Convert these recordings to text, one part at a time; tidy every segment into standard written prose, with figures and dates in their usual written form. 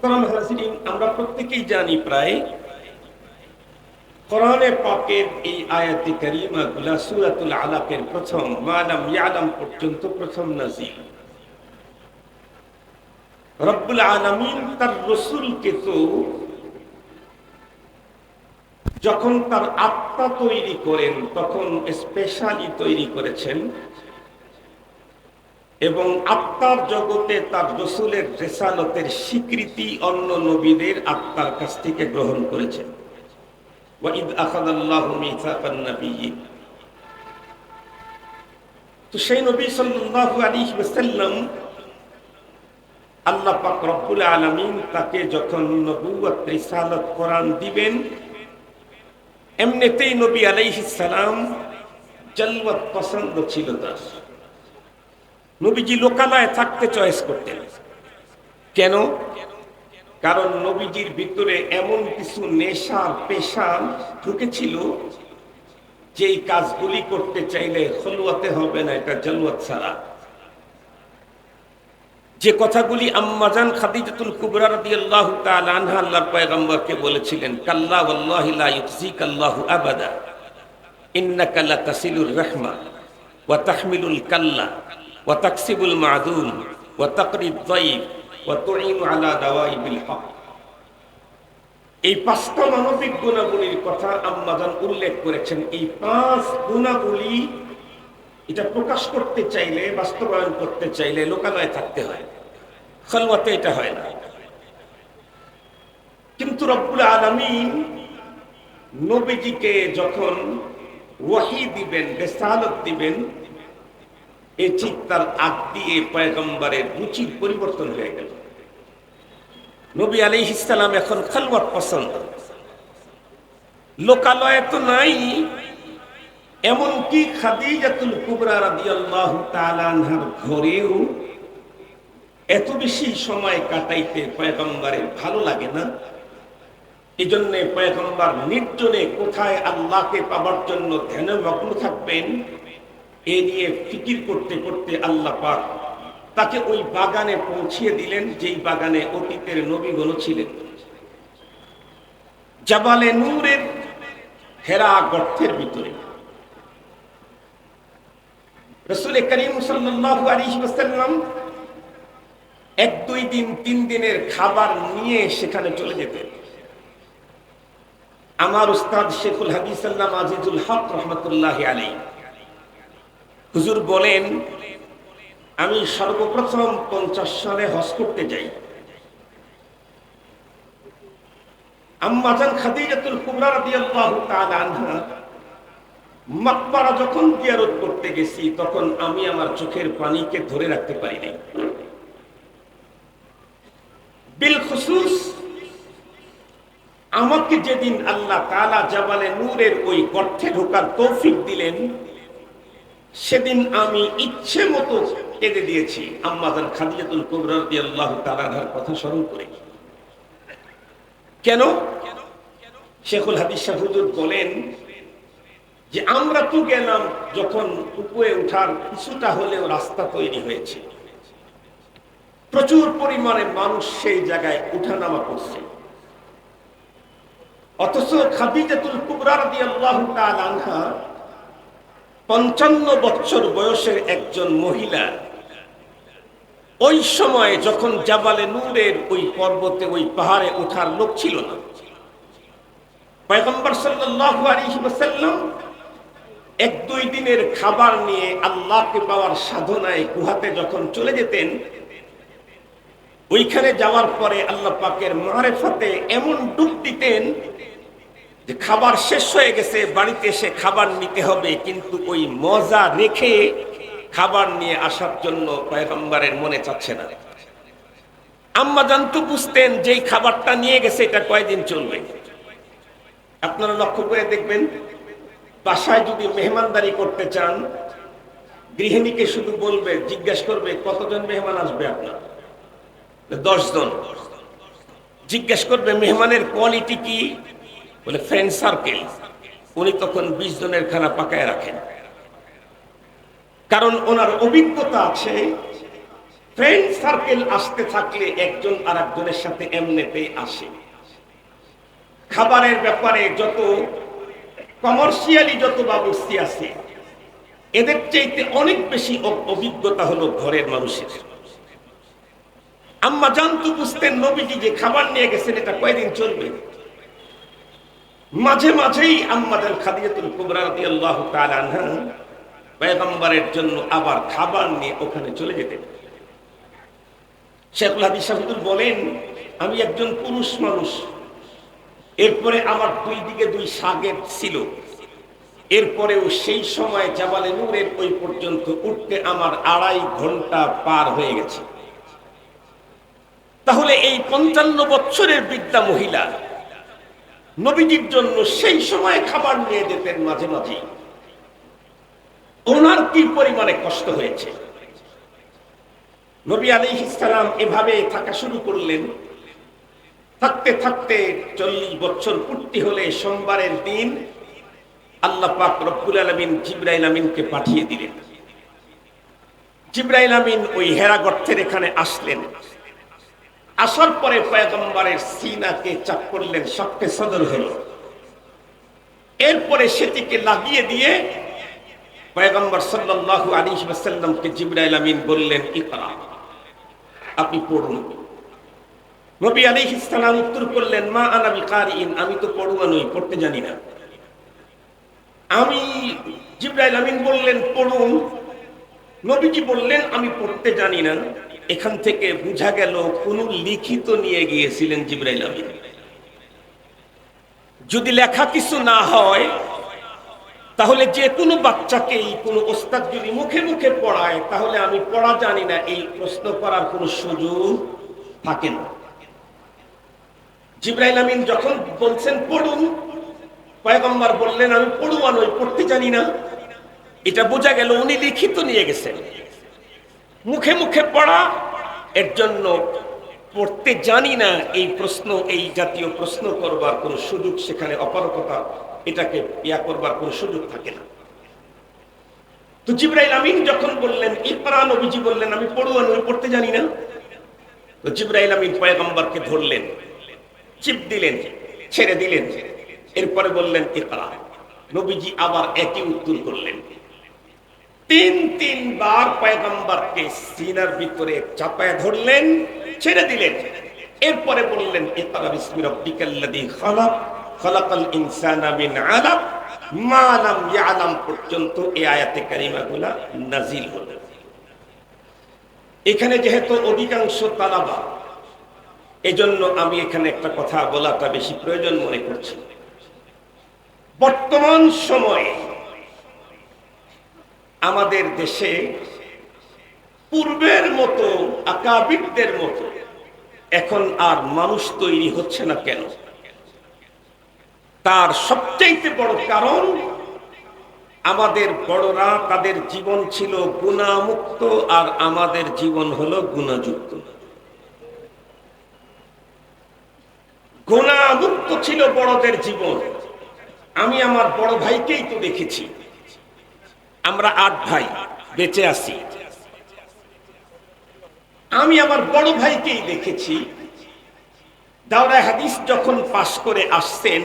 আমরা প্রত্যেকেই জানি প্রায় কোরআনে পাকের এই আয়াতে কারিমা গুলা সূরাতুল আলাকের প্রথম মা লাম ইয়ালাম পর্যন্ত প্রথম নাযিল। রব্বুল আলামিন তার রাসূলকে তো যখন তার আত্মা তৈরি করেন তখন স্পেশালি তৈরি করেছেন এবং আত্মার জগতে তার রাসূলের রিসালাতের স্বীকৃতি অন্য নবীদের আত্মার কাছ থেকে গ্রহণ করেছেন। ওয়াইদ আখাযাল্লাহু মিসাকান নাবিয়্যিন। তো সেই নবী সাল্লাল্লাহু আলাইহি ওয়াসাল্লাম আল্লাহ পাক রব্বুল আলামিন তাকে যখন নবুয়ত রিসালাত কোরআন দিবেন, এমনিতেই নবী আলাইহিস সালাম জালওয়াত পছন্দ ছিল তার। নবীজি লোকালয়ে থাকতে চয়েস করতেন। কেন? কারণ নবীজির ভিতরে এমন কিছু নেশার পেশা ঢুকেছিল যেই কাজগুলি করতে চাইলে খলওয়াতে হবে না, এটা জালওয়াত ছাড়া। যে কথাগুলি আম্মাজান খাদিজাতুল কুবরা রাদিয়াল্লাহু তাআলা আনহা আল্লাহর পয়গম্বরকে বলেছিলেন, কাল্লা ওয়াল্লাহি লা ইউযিকাল্লাহু আবাদা ইন্নাকা লাতাসিলুর রাহমা ওয়া তাহমিলুল কাল্লা ওয়া তাকসিবুল মা'দুম ওয়া তাকরিদ যায়ফ ওয়া তুঈনু আলা দাওয়াইবিল হক। এই পাঁচটা মানবিক গুণাবলীর কথা আম্মাজান উল্লেখ করেছেন। এই পাঁচ গুণাবলী এটা প্রকাশ করতে চাইলে, বাস্তবায়ন করতে চাইলে লোকালয়ে থাকতে হয়, খলওয়াতে এটা হয় না। কিন্তু রব্বুল আলামিন নবীজিকে যখন ওয়াহী দিবেন, রিসালাত দিবেন, এই ঠিক তার আগ দিয়ে পয়গম্বরের রুচির পরিবর্তন হয়ে গেল। নবী আলাইহিস সালাম এখন খলওয়াত পছন্দ, লোকালয়ে তো নাই। এমনকি খাদিজাতুল কুবরা রাদিয়াল্লাহু তাআলা আনহার ঘরেও এত বেশি সময় কাটাইতে পয়গম্বরের ভালো লাগে না। এই জন্য পয়গম্বর নির্জনে কোথায় আল্লাহকে পাবার জন্য ধ্যানে মগ্ন থাকবেন এ নিয়ে ফিকির করতে করতে আল্লাহ পাক তাকে ওই বাগানে পৌঁছিয়ে দিলেন যেই বাগানে অতীতের নবীগণ ছিলেন। জাবালে নূরের হেরা গর্তের ভিতরে রাসূল করিম সাল্লাল্লাহু আলাইহি ওয়াসাল্লাম 1-2 দিন 3 দিনের খাবার নিয়ে সেখানে চলে যেতেন। আমার উস্তাদ শেখুল হাদিস আল্লামা আজিজুল হক রাহমাতুল্লাহি আলাইহি হুজুর বলেন, আমি সর্বপ্রথম 50 সালে হজ করতে যাই। আম্মাজান খাদিজাতুল কুবরা রাদিয়াল্লাহু তাআলা আনহা মাকবারা যখন জিয়ারত করতে গেছি তখন আমি আমার চোখের পানিকে ধরে রাখতে পারি নাই। বিল খুসুস আমাকে যেদিন আল্লাহ তাআলা জাবালে নূরের ওই গর্তে ঢোকার তৌফিক দিলেন, সেদিন আমি ইচ্ছে মতো কেঁদে দিয়েছি আম্মাজান খাদিজাতুল কুবরা রাদিয়াল্লাহু তাআলা আনহার কথা স্মরণ করে। কেন? শেখুল হাদিস সাহেব হুজুর বলেন যে আমরা তো গেলাম যখন উপরে ওঠার কিছুটা হলেও রাস্তা তৈরি হয়েছে, প্রচুর পরিমাণে মানুষ সেই জায়গায় উঠানামা করছে, অথচ খাদিজাতুল কুবরা রাদিয়াল্লাহু তাআলা আনহা 55 বছর বয়সের একজন মহিলা, ওই সময় যখন জাবালে নূরের ওই পর্বতে ওই পাহাড়ে ওঠার লোক ছিল না। পয়গম্বর সাল্লাল্লাহু আলাইহি ওয়াসাল্লাম 1-2 দিনের খাবার নিয়ে আল্লাহকে পাওয়ার সাধনায় গুহাতে যখন চলে যেতেন, ওইখানে যাওয়ার পরে আল্লাহ পাকের মারিফাতে এমন ডুব দিতেন যে খাবার শেষ হয়ে গেছে, বাড়িতে এসে খাবার নিতে হবে, কিন্তু ওই মজা রেখে খাবার নিয়ে আসার জন্য পয়গম্বরের মনে চাচ্ছে না। আম্মা জানতো বুঝতেন যে এই খাবারটা নিয়ে গেছে এটা কয়দিন চলবে। আপনারা লক্ষ্য করে দেখবেন, বাসায় যদি মেহমানদারি করতে চান, গৃহিণীকে শুধু বলবে, জিজ্ঞেস করবে কতজন মেহমান আসবে আপনার, 10 জন। জিজ্ঞেস করবে মেহমানের কোয়ালিটি কি, বলে ফ্রেন্ড সার্কেল। উনি তখন 20 জনের খানা পাকায় রাখেন, কারণ ওনার অভিজ্ঞতা আছে ফ্রেন্ড সার্কেল আসতে থাকলে একজন আর একজনের সাথে এমনিতেই আসে। খাবারের ব্যাপারে যত কমার্শিয়ালি যত বাবুর্চি আছে, এদের চাইতে অনেক বেশি অভিজ্ঞতা হলো ঘরের মানুষের। আম্মা জানতো, বুঝতেন নবীজি যে খাবার নিয়ে গেছেন এটা কয়দিন চলবে। মাঝে মাঝেই আম্মাজান খাদিজাতুল কুবরা রাদিয়াল্লাহু তাআলা আনহা পয়গম্বরের জন্য আবার খাবার নিয়ে ওখানে চলে যেতেন। শেখুল হাদিস শাফিউল বলেন, আমি একজন পুরুষ মানুষ, এরপরে আমার দুই দিকে দুই সাগের ছিল, এরপরেও সেই সময় জাবালে নূরের ওই পর্যন্ত উঠতে আমার 2.5 ঘন্টা পার হয়ে গেছে। তাহলে এই 55 বছরের বৃদ্ধা মহিলা নবীজির জন্য সেই সময় খাবার নিয়ে যেতেন মাঝে মাঝে। ওনার কি পরিমাণে কষ্ট হয়েছে। নবী আলাইহিস সালাম এভাবে থাকা শুরু করলেন। থাকতে থাকতে 40 বছর পূর্তি হলে সোমবারের দিন আল্লাহ পাক রব্বুল আলামিন জিবরাইল আমিনকে পাঠিয়ে দিলেন। জিবরাইল আমিন ওই হেরা গর্তের এখানে আসলেন। আসার পরে পয়গম্বরের সিনাকে চাপ করলেন, শক্তে সদর হলো। এরপরে সেটিকে লাগিয়ে দিয়ে পয়গম্বর সাল্লাল্লাহু আলাইহি ওয়াসাল্লামকে জিবরাইল আমিন বললেন, ইকরা, আপনি পড়ুন। নবী আলাইহিস সালাম উত্তর করলেন, মা আনা বিকারিন, আমি তো পড়ুয়া নই, পড়তে জানি না। জিবরাইল আমিন বললেন, পড়ুন। নবীজি বললেন, আমি পড়তে জানি না। এখান থেকে বোঝা গেল কোন লিখিত নিয়ে গিয়েছিলেন জিবরাইল আমিন। যদি লেখা কিছু না হয়, তাহলে যে কোনো বাচ্চাকেই কোনো ওস্তাদ যদি মুখে মুখে পড়ায়, তাহলে আমি পড়া জানি না এই প্রশ্ন করার কোনো সুযোগ থাকে না। জিবরাইল আমিন যখন বলছেন পড়ুন, পয়গম্বর বললেন, আমি পড়ুয়া নই, পড়তে জানি না। এটা বোঝা গেল উনি লিখিত নিয়ে গেছেন। মুখে মুখে পড়া, এর জন্য পড়তে জানি না এই প্রশ্ন, এই জাতীয় প্রশ্ন করবার কোনো সুযোগ সেখানে অপারগতা, এটাকে করবার কোনো সুযোগ থাকে না। তো জিবরাইল আমিন যখন বললেন ইকরা, নবীজি বললেন, আমি পড়ুয়া নই, পড়তে জানি না। তো জিবরাইল আমিন পয়গম্বরকে ধরলেন, চিপ দিলেন, ছেড়ে দিলেন, এরপরে বললেন ইকরা। নবীজি আবার একই উত্তর করলেন। 3 বার পয়গম্বরকে সিনার ভিতরে চাপায় ধরলেন, ছেড়ে দিলেন, এরপরে বললেন ইকরা বিসমি রাব্বিকাল্লাযী খালাক, খালাকাল ইনসানা মিন আলাক, মা লাম ইয়ালাম পর্যন্ত এই আয়াতে কারিমাগুলো নাজিল হলো। এখানে যেহেতু অধিকাংশ তালাবা, এজন্য আমি এখানে একটা কথা বলাটা বেশি প্রয়োজন মনে করছি। বর্তমান সময়ে আমাদের দেশে পূর্বের মতো আকাবিরদের মতো এখন আর মানুষ তৈরি হচ্ছে না কেন? তার সবচাইতে বড় কারণ, আমাদের বড়রা তাদের জীবন ছিল গুনাহমুক্ত, আর আমাদের জীবন হলো গুনাহযুক্ত। গুনাহমুক্ত ছিল বড়দের জীবন। আমি আমার বড় ভাইকেই তো দেখেছি, আমরা 8 ভাই বেঁচে আছি। আমি আমার বড় ভাইকেই দেখেছি, দাওরায়ে হাদিস যখন পাশ করে আসছেন,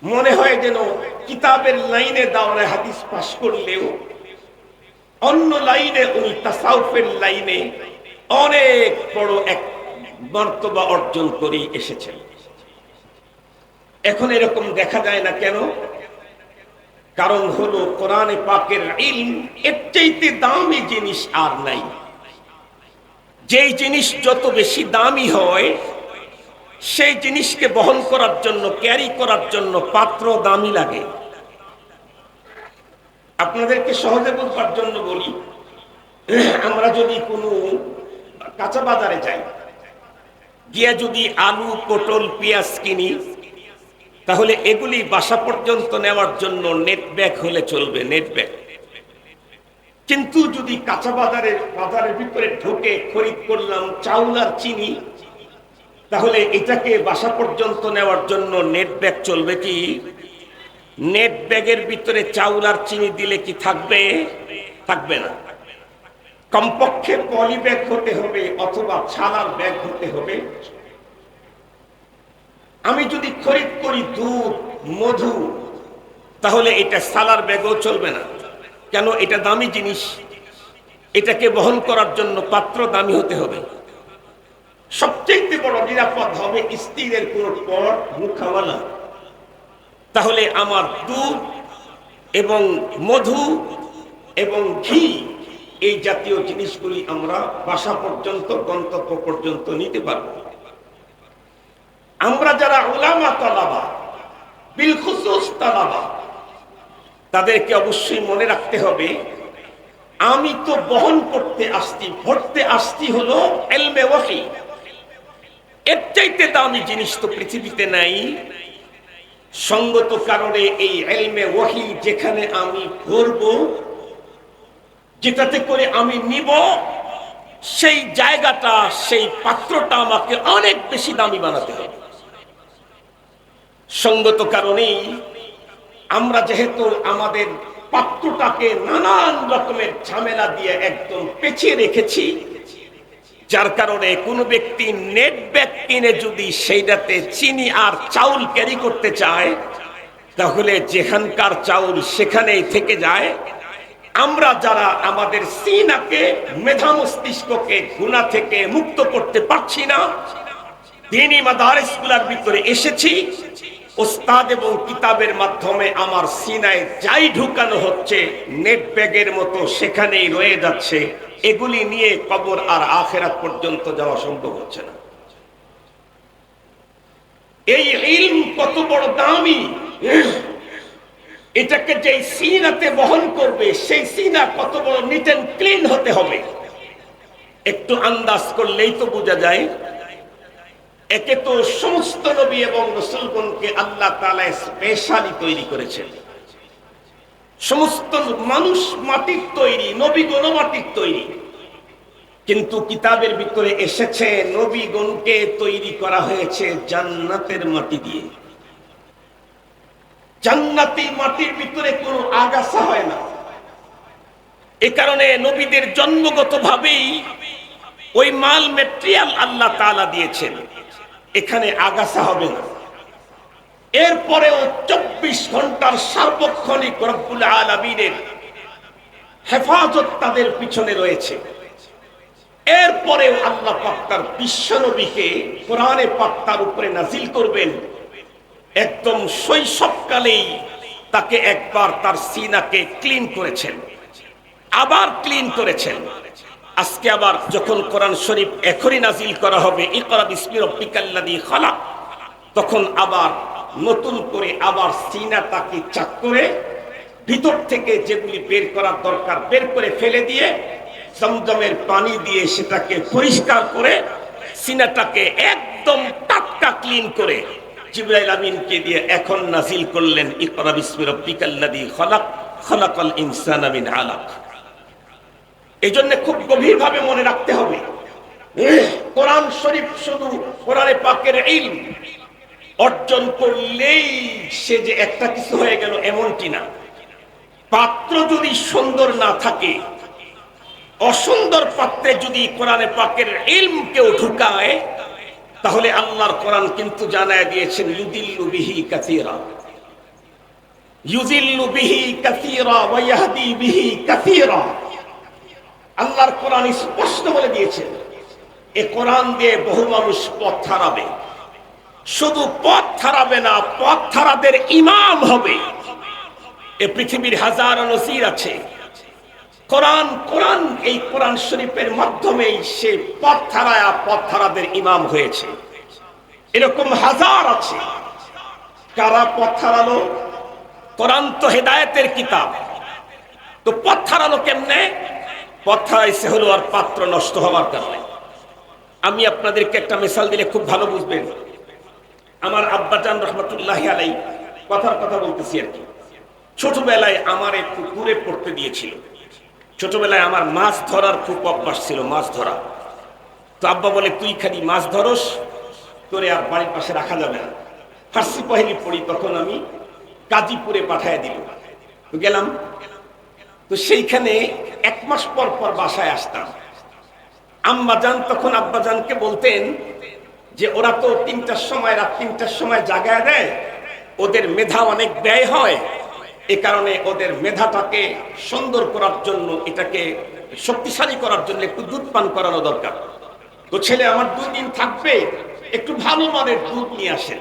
মনে হয় যেন কিতাবের লাইনে দাওরায়ে হাদিস পাশ করলেও অন্য লাইনে উনি তাসাউফের লাইনে অনেক বড় এক মর্তবা অর্জন করে এসেছেন। এখন এরকম দেখা যায় না কেন? কারণ হলো কোরআনে পাকের ইলম, এর চাইতে দামি জিনিস আর নাই। যেই জিনিস যত বেশি দামি হয়, সেই জিনিসকে বহন করার জন্য, ক্যারি করার জন্য পাত্র দামি লাগে। আপনাদেরকে সহজে বলবার জন্য বলি, আমরা যদি কোনো কাঁচা বাজারে যাই, গিয়ে যদি আলু, পটল, পেঁয়াজ কিনি, তাহলে এগুলি বাসা পর্যন্ত নেওয়ার জন্য নেট ব্যাগ হলে চলবে, নেট ব্যাগ। কিন্তু যদি কাঁচা বাজারের ভিতরে ঢুকে খরিদ করলাম চাউল আর চিনি, তাহলে এটাকে বাসা পর্যন্ত নেওয়ার জন্য নেট ব্যাগ চলবে কি? নেট ব্যাগের ভিতরে চাউল আর চিনি দিলে কি থাকবে? থাকবে না। কমপক্ষে পলি ব্যাগ হতে হবে অথবা ছালার ব্যাগ হতে হবে। আমি যদি খরিদ করি দুধ, মধু, তাহলে এটা সালার ব্যাগও চলবে না। কেন? এটা দামি জিনিস, এটাকে বহন করার জন্য পাত্র দামি হতে হবে। সবচেয়ে বড় নিরাপদ হবে স্টিলের কোন পট, মুখাওয়ালা। তাহলে আমার দুধ এবং মধু এবং ঘি এই জাতীয় জিনিসগুলি আমরা বাসা পর্যন্ত, গন্তব্য পর্যন্ত নিতে পারব। আমরা যারা উলামা তালাবা, বিলখুসুস তালাবা, তাদেরকে অবশ্যই মনে রাখতে হবে, আমি তো বহন করতে আসছি, ভরতে আসছি হলো ইলমে ওয়াহী। এর চাইতে দামি জিনিস তো পৃথিবীতে নাই। সঙ্গত কারণে এই ইলমে ওয়াহী যেখানে আমি ভরব, যেটাতে করে আমি নিব, সেই জায়গাটা, সেই পাত্রটা আমাকে অনেক বেশি দামি বানাতে হবে। সঙ্গত কারণেই আমরা যেহেতু আমাদের পাত্রটাকে নানান রকমের ঝামেলা দিয়ে একদম পেঁচিয়ে রেখেছি, যার কারণে কোনো ব্যক্তি নেট ব্যাগ কিনে যদি সেইটাতে চিনি আর চাউল ক্যারি করতে চায়, তাহলে যেখানকার চাউল সেখানেই থেকে যায়। আমরা যারা আমাদের সিনাকে, মেধা মস্তিষ্ককে গুনাহ থেকে মুক্ত করতে পারছি না, দ্বীনি মাদারিসগুলোর ভিতরে এসেছি, ওস্তাদ এবং কিতাবের মাধ্যমে আমার সিনায় যাই ঢুকানো হচ্ছে নেট ব্যাগের মতো সেখানেই রয়ে যাচ্ছে। এগুলি নিয়ে কবর আর আখিরাত পর্যন্ত যাওয়া সম্ভব হচ্ছে না। এই ইলম কত বড় দামি, এটাকে যেই সিনাতে বহন করবে সেই সিনা কত বড় নিট এন্ড ক্লিন হতে হবে, একটু আন্দাজ করলেই তো বোঝা যায়। একে তো সমস্ত নবী এবং রাসূলগণকে আল্লাহ তাআলা স্পেশালি তৈরি করেছেন। সমস্ত মানুষ মাটির তৈরি, নবীগণ মাটির তৈরি, কিন্তু কিতাবের ভিতরে এসেছে নবীগণকে তৈরি করা হয়েছে জান্নাতের মাটি দিয়ে। জান্নাতি মাটির ভিতরে কোনো আগাছা হয় না। এ কারণে নবীদের জন্মগতভাবেই ওই মাল ম্যাটেরিয়াল আল্লাহ তাআলা দিয়েছেন, এখানে আগাছা হবে না। এরপরেও 24 ঘন্টার সার্বক্ষণিক রব্বুল আলামিনের হেফাজত তাদের পিছনে রয়েছে। এরপরেও আল্লাহ পাক তার বিশ্বনবীকে কোরআনে পাক তার উপরে নাজিল করবেন। একদম শৈশবকালেই তাকে একবার তার সিনাকে ক্লিন করেছেন, আবার ক্লিন করেছেন। আজকে আবার যখন কোরআন শরীফ এখনই নাজিল করা হবে, ইকরা বিসমি রাব্বিকাল্লাযী খালাক, তখন আবার নতুন করে আবার সিনাটাকে চাক করে ভিতর থেকে যেগুলি বের করার দরকার বের করে ফেলে দিয়ে জমজমের পানি দিয়ে সেটাকে পরিষ্কার করে সিনাটাকে একদম টাটকা ক্লিন করে জিবরাইল আমিনকে দিয়ে এখন নাজিল করলেন, ইকরা বিসমি রাব্বিকাল্লাযী খালাক, খালাকাল ইনসানা মিন আলাক। এই জন্য খুব গভীরভাবে মনে রাখতে হবে, কোরআন শরীফ শুধু কোরআনে পাকের ইলম অর্জন করলেই সে যে একটা কিছু হয়ে গেল এমনটি না। পাত্র যদি সুন্দর না থাকে, অসুন্দর পাত্রে যদি কোরআনে পাকের ইলম কেউ ঢুকায়, তাহলে আল্লাহর কোরআন কিন্তু জানায় দিয়েছেন ইউদিল্লু বিহি কাসীরা, ইউদিল্লু বিহি কাসীরা ওয়া ইয়াহদি বিহি কাসীরা। আল্লাহর কোরআন স্পষ্ট বলে দিয়েছেন, এ কোরআন দিয়ে বহু মানুষ পথ হারাবে। শুধু পথ হারাবে না, পথ হারাদের ইমাম হবে। এ পৃথিবীর হাজারো নজির আছে। কোরআন এই কোরআন শরীফের মাধ্যমেই সে পথ হারায়া পথ হারাদের ইমাম হয়েছে। এরকম হাজার আছে। কারা পথ হারালো? কোরআন তো হেদায়েতের কিতাব, তো পথ হারালো কেমনে? পথ হারাইছে হলো আর পাত্র নষ্ট হওয়ার কারণে। আমি আপনাদেরকে একটা মিসাল দিলে খুব ভালো বুঝবেন। আমার আব্বাজান রহমতুল্লাহি আলাইহি, কথার কথা বলতেছি আর কি, ছোটবেলায় আমার একটু দূরে পড়তে দিয়েছিল। ছোটবেলায় আমার মাছ ধরার খুব অভ্যাস ছিল, মাছ ধরা। তো আব্বা বলে, তুই খালি মাছ ধরস, তোরে আর বাড়ির পাশে রাখা যাবে না। ফার্সি পহেলি পড়ি, তখন আমি গাজীপুরে পাঠায় দিল। তো গেলাম, তো তো সেইখানে 1 মাস পর পর বাসায় আসতাম। আম্মাজান তখন আব্বাজানকে বলতেন যে ওরা তো 3টার সময়, রাত 3টার সময় জাগায় দেয়, ওদের মেধা অনেক ব্যয় হয়, এ কারণে ওদের মেধাটাকে সুন্দর করার জন্য, এটাকে শক্তিশালী করার জন্য একটু দুধ পান করানো দরকার। তো ছেলে আমার 2 দিন থাকবে, একটু ভালো মানের দুধ নিয়ে আসেন।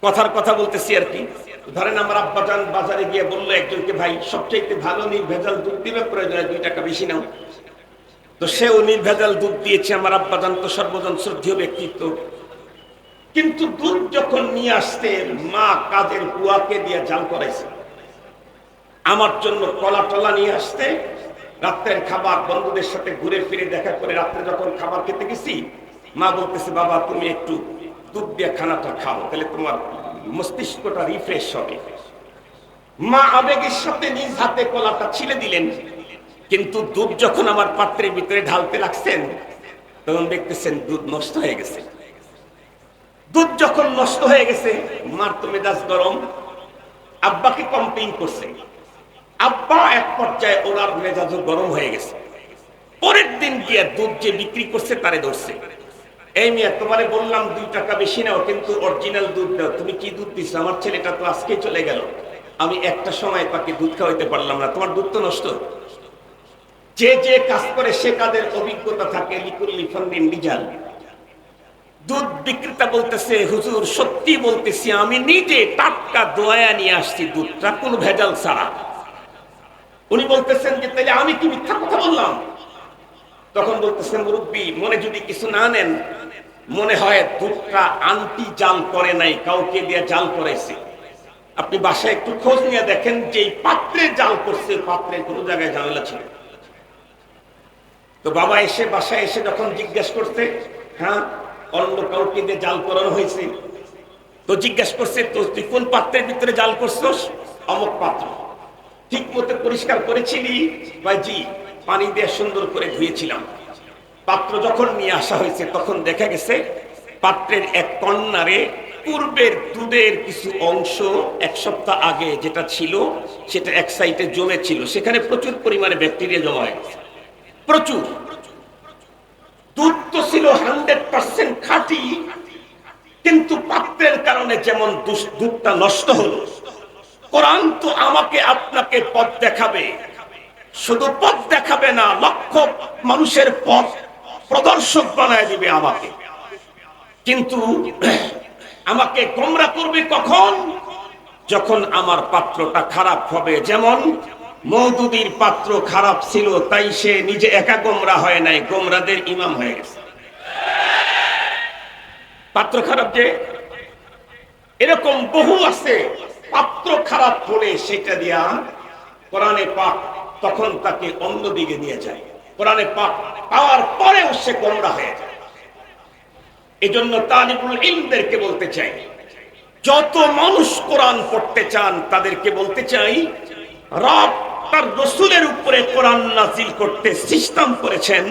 কথার কথা বলতেছি আর কি। ধরেন আমার আব্বাজান বাজারে গিয়ে বললো একজনকে, ভাই সবচেয়ে ভালো নির্ভেজাল দুধ দিবে, প্রয়োজনে 2 টাকা বেশি নাও। তো সেও নির্ভেজাল দুধ দিয়েছে। আমার আব্বাজান তো সর্বজন শ্রদ্ধেয় ব্যক্তিত্ব, কিন্তু দুধ যখন নিয়ে আসতে মা কাজের বুয়াকে দিয়ে জাল করাইছে। আমার জন্য কলা টলা নিয়ে আসতে, রাত্রের খাবার বন্ধুদের সাথে ঘুরে ফিরে দেখা করে রাত্রে যখন খাবার খেতে গেছি, মা বলতেছে, বাবা তুমি একটু দুধ দিয়ে খানাটা খাও, তাহলে তোমার মস্তিষ্কটা রিফ্রেশ হবে। মা আবেগের সাথে নিজ হাতে কলাটা ছিলে দিলেন, কিন্তু দুধ যখন আমার পাত্রের ভিতরে ঢালতে লাগছেন, তখন দেখতেছেন দুধ নষ্ট হয়ে গেছে। দুধ যখন নষ্ট হয়ে গেছে, মার তো মেজাজ গরম, আব্বাকে কমপ্লেইন করছে। আব্বা এক পর্যায়ে ওনার মেজাজও গরম হয়ে গেছে। পরের দিন গিয়ে দুধ যে বিক্রি করছে তারে ধরছে, এই মিয়া তোমারে বললাম 2 টাকা বেশি নাও, কিন্তু অরিজিনাল দুধ দাও, তুমি কি দুধ দিচ্ছ? আমার ছেলেটা তো আজকেই চলে গেল, আমি একটা সময় তাকে দুধ খাওয়াইতে পারলাম না, তোমার দুধ তো নষ্ট। যে যে কাজ করে সে কাজের অভিজ্ঞতা থাকে। লিকুল্লি ফান্নিন রিজাল। দুধ বিক্রেতা বলতেছে, হুজুর সত্যি বলতেছি, আমি নিজে টাটকা দোয়া নিয়ে আসছি, দুধটা কোনো ভেজাল ছাড়া। উনি বলতেছেন যে তাহলে আমি কি মিথ্যা কথা বললাম? তখন বলতেছেন, মুরব্বী মনে যদি কিছু না নেন, মনে হয় দুধটা আন্টি জাল করে নাই, কাউকে দিয়ে জাল করাইছে। আপনি বাসায় একটু খোঁজ নিয়ে দেখেন যে পাত্রে জাল করছে, পাত্রে কোনো জায়গায় ঝামেলা ছিল। তো বাবা এসে বাসায় এসে যখন জিজ্ঞেস করতে, হ্যাঁ অন্য কাউকে দিয়ে জাল করানো হয়েছে। তো জিজ্ঞেস করছে, তো তুই কোন পাত্রের ভিতরে জাল করছস? অমুক পাত্র। ঠিক মতো পরিষ্কার করেছিলি? ভাই জি, পানি দিয়ে সুন্দর করে ধুয়েছিলাম। পাত্র যখন নিয়ে আসা হয়েছে, তখন দেখা গেছে পাত্রের এক কর্নারে পূর্বের দুধের কিছু অংশ 1 সপ্তাহ আগে যেটা ছিল, সেটা এক সাইডে জমে ছিল, সেখানে প্রচুর পরিমাণে ব্যাকটেরিয়া জমা হয়ে গেছে। প্রচুর। দুধ তো ছিল 100% খাঁটি, কিন্তু পাত্রের কারণে যেমন দুধটা নষ্ট হলো। কোরআন তো আমাকে আপনাকে পথ দেখাবে, শুধু পথ দেখাবে না, লক্ষ মানুষের পথ প্রদর্শক বানায় দিবে আমাকে। কিন্তু আমাকে গোমরা করবে কখন? যখন আমার পাত্রটা খারাপ হবে। যেমন মওদুদির পাত্র খারাপ ছিল, তাই সে নিজে একা গোমরা হয় নাই, গোমরাদের ইমাম হয়ে গেছে। পাত্র খারাপ, যে এরকম বহু আছে, পাত্র খারাপ হলে সেটা দিয়া কোরআনে পাক তখন তাকে অন্যদিকে নিয়ে যায়। কোরআনে পাক পাওয়ার পরেও সে গোমরা হয়ে যায়। এজন্য তালিবুল ইলমদেরকে বলতে চাই, যত মানুষ কোরআন পড়তে চান তাদেরকে বলতে চাই, রব তার রাসূলের উপরে কোরআন নাযিল করতে সিস্টেম করেছেন।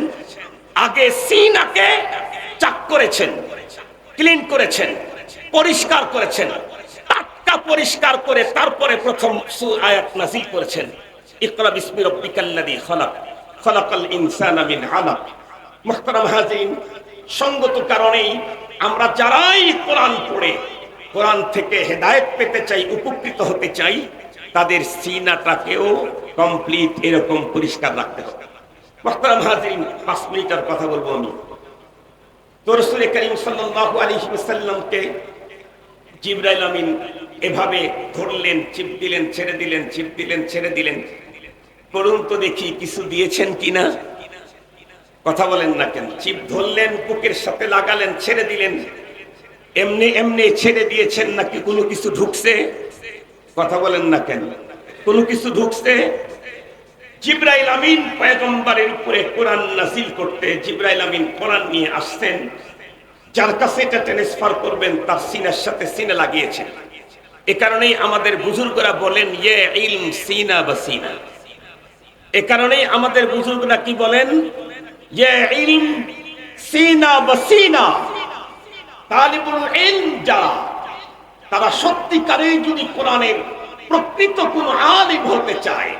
আগে সিনাকে চাক করেছেন, ক্লিন করেছেন, পরিষ্কার করেছেন, টাটকা পরিষ্কার করে তারপরে প্রথম আয়াত নাযিল করেছেন, ইকরা বিসমি রাব্বিকাল্লাযী খালাক, খালাকাল ইনসানা মিন আলাক। মুহতারাম হাজিরিন, সঙ্গত কারণেই আমরা যারাই কোরআন পড়ে কোরআন থেকে হেদায়েত পেতে চাই, উপকৃত হতে চাই, তাদের সিনাটাকেও কমপ্লিট এরকম পরিষ্কার রাখতে হবে। মুহতারাম হাজিরিন, 5 মিনিটের কথা বলবো আমি। তো রাসূল করিম সাল্লাল্লাহু আলাইহি ওয়াসাল্লামকে জিবরাইল আমিন এভাবে ধরলেন, চিপ দিলেন, ছেড়ে দিলেন, চিপ দিলেন, ছেড়ে দিলেন। পড়ুন তো দেখি কিছু দিয়েছেন কিনা। কথা বলেন না কেন? চিপ ধরলেন, বুকের সাথে লাগালেন, ছেড়ে দিলেন। এমনি এমনি ছেড়ে দিয়েছেন নাকি কোনো কিছু ঢুকছে? কথা বলেন না কেন? কোনো কিছু ঢুকছে? জিবরাইল আমিন পয়গম্বরের উপরে কোরআন নাযিল করতে জিবরাইল আমিন কোরআন নিয়ে আসছেন। যার কাছে এটা ট্রান্সফার করবেন তার সিনার সাথে সিনা লাগিয়েছেন। এ কারণেই আমাদের বুজুর্গরা বলেন, ইয়ে ইলম সিনা বাসিনা। এ কারণেই আমাদের বুজুর্গরা কি বলেন? ইয়ে ইলম সিনা বাসিনা। তালিবুল ইলম যারা, তারা সত্যিকারেই যদি কোরআনের প্রকৃত কোন আলিম হতে চায়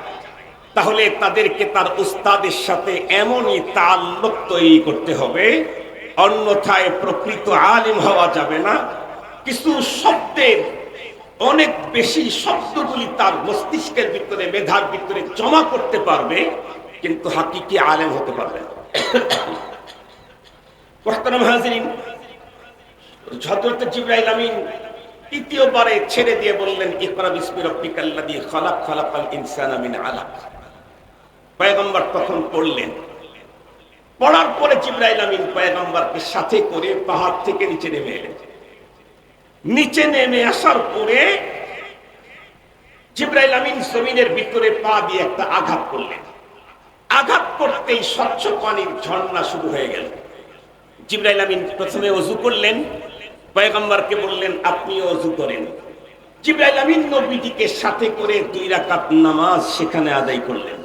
তাহলে তাদেরকে তার উস্তাদের সাথে এমনই তাল্লুক তৈরি করতে হবে, অন্যথায় প্রকৃত আলিম হওয়া যাবে না। কিছু শব্দের অনেক বেশি শব্দগুলি তার মস্তিষ্কের ভিতরে মেধার ভিতরে জমা করতে পারবে, কিন্তু হাকিকি আলেম হতে পারবে না। মুহতারাম হাজিরিন, হযরত জিবরাইল আমিন তৃতীয়বারে ছেড়ে দিয়ে বললেন, ইকরা বিসমি রাব্বিকাল্লাযী খালাক, খালাকাল ইনসানা মিন আলাক। পয়গম্বর তখন পড়লেন। পড়ার পরে জিবরাইল আমিন পয়গম্বরকে সাথে করে পাহাড় থেকে নিচে নেমে এলেন। নিচে নেমে আসার পরে জিবরাইল আমিন জমিনের ভিতরে পা দিয়ে একটা আঘাত করলেন। আঘাত করতেই স্বচ্ছ পানির ঝর্ণা শুরু হয়ে গেল। জিবরাইল আমিন প্রথমে ওযু করলেন, পয়গম্বরকে বললেন আপনিও ওযু করেন। জিবরাইল আমিন নবীজিকে সাথে করে 2 রাকাত নামাজ সেখানে আদায় করলেন।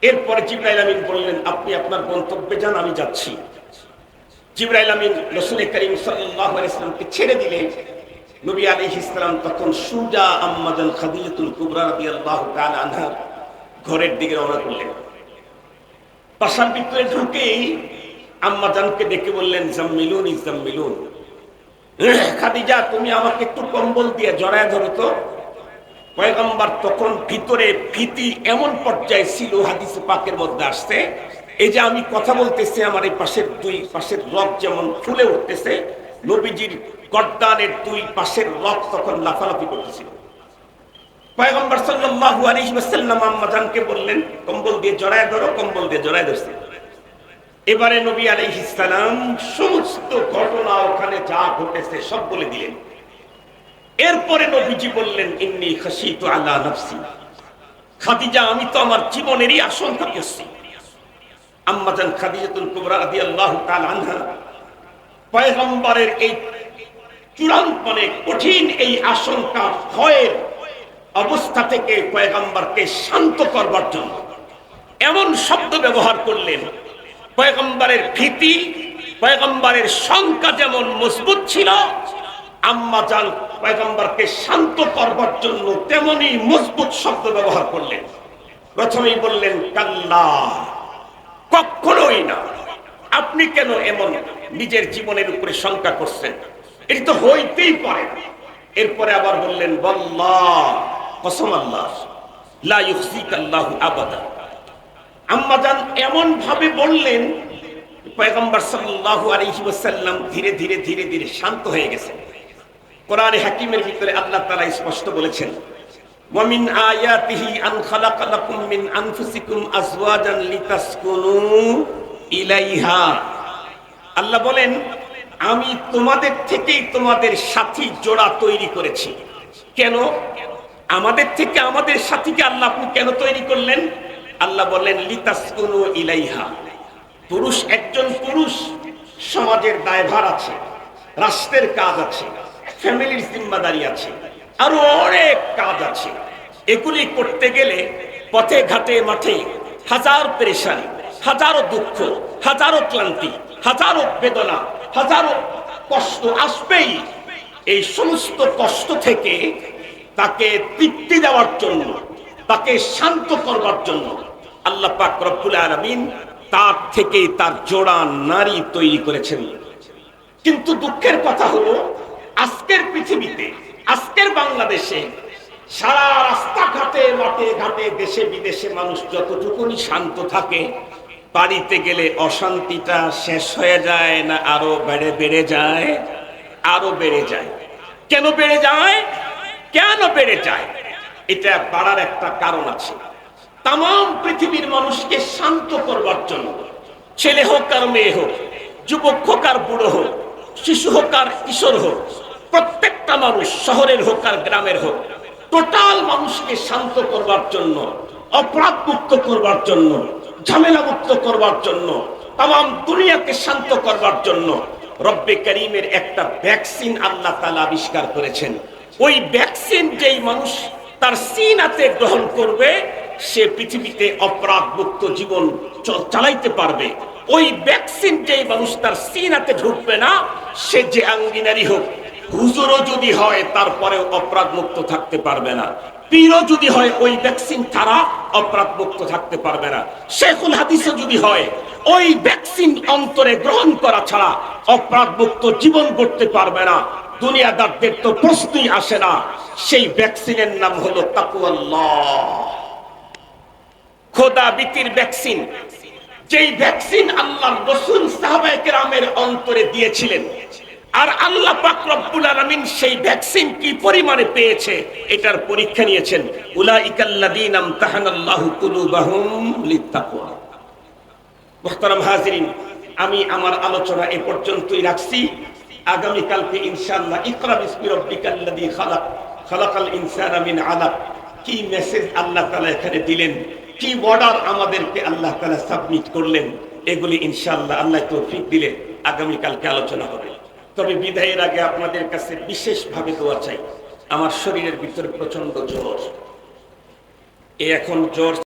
এরপরে জিবরাইল আমিন বললেন, আপনি আপনার গন্তব্যে যান, আমি যাচ্ছি। জিবরাইল আমিন রাসূল করিম সাল্লাল্লাহু আলাইহি ওয়াসাল্লামকে ছেড়ে দিলেন। নবী আলাইহিস সালাম তখন সুজা আম্মাজান খাদিজাতুল কুবরা রাদিয়াল্লাহু তাআলা আনহা ঘরের দিকে রওনা করলেন। বাসার ভিতরে ঢুকেই আম্মাজানকে ডেকে বললেন, জাম্মিলুনি জাম্মিলুন, খাদিজা তুমি আমাকে একটু কম্বল দিয়ে জড়ায় ধরো তো। পয়গম্বর তখন ভিতরে ভীতি এমন পর্যায়ে ছিল, হাদিসে পাকের মধ্যে আসছে, এই যে আমি কথা বলতেছি আমার এই পাশের 2 পাশের রগ যেমন ফুলে উঠতেছে, নবীজির গর্দানের 2 পাশের রগ তখন লাফালাফি করতেছিল। পয়গম্বর সাল্লাল্লাহু আলাইহি ওয়াসাল্লাম আম্মাজানকে বললেন, কম্বল দিয়ে জড়ায় ধরো, কম্বল দিয়ে জড়ায় ধরছে। এবারে নবী আলাইহিস সালাম সমস্ত ঘটনা ওখানে যা ঘটেছে সব বলে দিলেন। এরপরে নবীজি বললেন, ইন্নী খাশিতু আলা নাফসি, খাদিজা আমি তো আমার জীবনেরই আশঙ্কা করছি। আম্মাজান খাদিজাতুল কুবরা রাদিয়াল্লাহু তাআলা আনহা পয়গম্বরের এই চূড়ান্ত মানে কঠিন এই আশঙ্কা ভয়ের অবস্থা থেকে পয়গম্বরকে শান্ত করবার জন্য এমন শব্দ ব্যবহার করলেন, পয়গম্বরের ভীতি, পয়গম্বরের শঙ্কা যেমন মজবুত ছিল, আম্মাজান পয়গম্বরকে শান্ত করবার জন্য তেমনি মজবুত শব্দ ব্যবহার করলেন। প্রথমেই বললেন, কাল্লা, কখনোই না, আপনি কেন এমন নিজের জীবনের উপরে শঙ্কা করছেন, এটি তো হইতেই পারে না। এরপরে আবার বললেন, ওয়াল্লাহ, কসম আল্লাহ, লা ইউখজিকাল্লাহু আবাদা। আম্মাজান এমন ভাবে বললেন, পয়গম্বর সাল্লাল্লাহু আলাইহি ওয়াসাল্লাম ধীরে ধীরে ধীরে ধীরে শান্ত হয়ে গেছেন। কোরআনে হাকিমের ভিতরে আল্লাহ তাআলা স্পষ্ট বলেছেন, ওয়া মিন আয়াতিহি আন খালাকা লাকুম মিন আনফুসিকুম আজওয়াজান লিতাসকুনু ইলাইহা। আল্লাহ বলেন, আমি তোমাদের থেকেই তোমাদের সাথী জোড়া তৈরি করেছি। কেন? আমাদের থেকে আমাদের সাথীকে আল্লাহ আপনি কেন তৈরি করলেন? আল্লাহ বলেন, লিতাসকুনু ইলাইহা। পুরুষ একজন পুরুষ, সমাজের দায়ভার আছে, রাষ্ট্রের কাজ আছে, ফ্যামিলির জিম্মাদারি আছে, আরো অনেক কাজ আছে। এগুলি করতে গেলে পথে ঘাটে মাঠে হাজার পেরেশানি, হাজারো দুঃখ, হাজারো ক্লান্তি, হাজারো বেদনা, হাজারো কষ্ট আসবেই। এই সমস্ত কষ্ট থেকে তাকে তৃপ্তি দেওয়ার জন্য, তাকে শান্ত করবার জন্য আল্লাহ পাক রব্বুল আলামিন তার থেকেই তার জোড়া নারী তৈরি করেছেন। কিন্তু দুঃখের কথা হলো, আজকের পৃথিবীতে, আজকের বাংলাদেশে সারা রাস্তাঘাটে মাঠে ঘাটে দেশে বিদেশে মানুষ যতটুকুনি শান্ত থাকে, বাড়িতে গেলে অশান্তিটা শেষ হয়ে যায় না আরো বেড়ে যায়? আরো বেড়ে যায়। কেন বেড়ে যায়? কেন বেড়ে যায়? এটা বাড়ার একটা কারণ আছে। তাম পৃথিবীর মানুষকে শান্ত করবার জন্য, ছেলে হোক আর মেয়ে হোক, যুবক হোক আর বুড়ো হোক, শিশু হোক আর কিশোর হোক, প্রত্যেকটা মানুষ, শহরের হোক আর গ্রামের হোক, টোটাল মানুষকে শান্ত করবার জন্য, অপরাধ মুক্ত করবার জন্য, ঝামেলা মুক্ত করবার জন্য, তাম দুনিয়াকে শান্ত করবার জন্য রব্বে করিমের একটা ভ্যাকসিন আল্লাহ তাআলা আবিষ্কার করেছেন। ওই ভ্যাকসিন যেই মানুষ তার সিনাতে গ্রহণ করবে, সে পৃথিবীতে অপরাধ মুক্ত জীবন চালাইতে পারবে। ওই ভ্যাকসিন যেই মানুষ তার সিনাতে ঢুকবে না, সে যে আঙ্গিনারি হোক, হুজুরও যদি হয় তারপরেও অপরাধ মুক্ত থাকতে পারবে না, পীরও যদি হয় ওই ভ্যাকসিন ছাড়া অপরাধ মুক্ত থাকতে পারবে না, শেখুল হাদিসও যদি হয় ওই ভ্যাকসিন অন্তরে গ্রহণ করা ছাড়া অপরাধ মুক্ত জীবন করতে পারবে না। দুনিয়াদারদের তো প্রশ্নই আসে না। সেই ভ্যাকসিনের নাম হলো তাকওয়াল্লাহ, খোদা ভীতির ভ্যাকসিন। যেই ভ্যাকসিন আল্লাহর রাসূল সাহাবায়ে কেরামের অন্তরে দিয়েছিলেন, আর আল্লাহ পাক রব্বুল আলামিন সেই ভ্যাকসিন কি পরিমাণে পেয়েছে এটার পরীক্ষা নিয়েছেন। উলাইকাল্লাযীনা ইমতাহানাল্লাহু কুলুবাহুম লিত্তাকওয়া। মুহতারাম হাজিরিন, আমি আমার আলোচনা এ পর্যন্তই রাখছি। আগামী কালকে ইনশাআল্লাহ ইকরা বিসমি রাব্বিকাল্লাযী খালাক, খালাকাল ইনসানা মিন আলাক, কি মেসেজ আল্লাহ তাআলা এখানে দিলেন, কি অর্ডার আমাদেরকে আল্লাহ তাআলা সাবমিট করলেন, এগুলি ইনশাআল্লাহ আল্লাহ তৌফিক দিলে আগামী কালকে আলোচনা হবে। তবে বিদায়ের আগে আপনাদের কাছে বিশেষভাবে দোয়া চাই। আমার শরীরের ভিতরে প্রচন্ড জ্বর, এখন জ্বর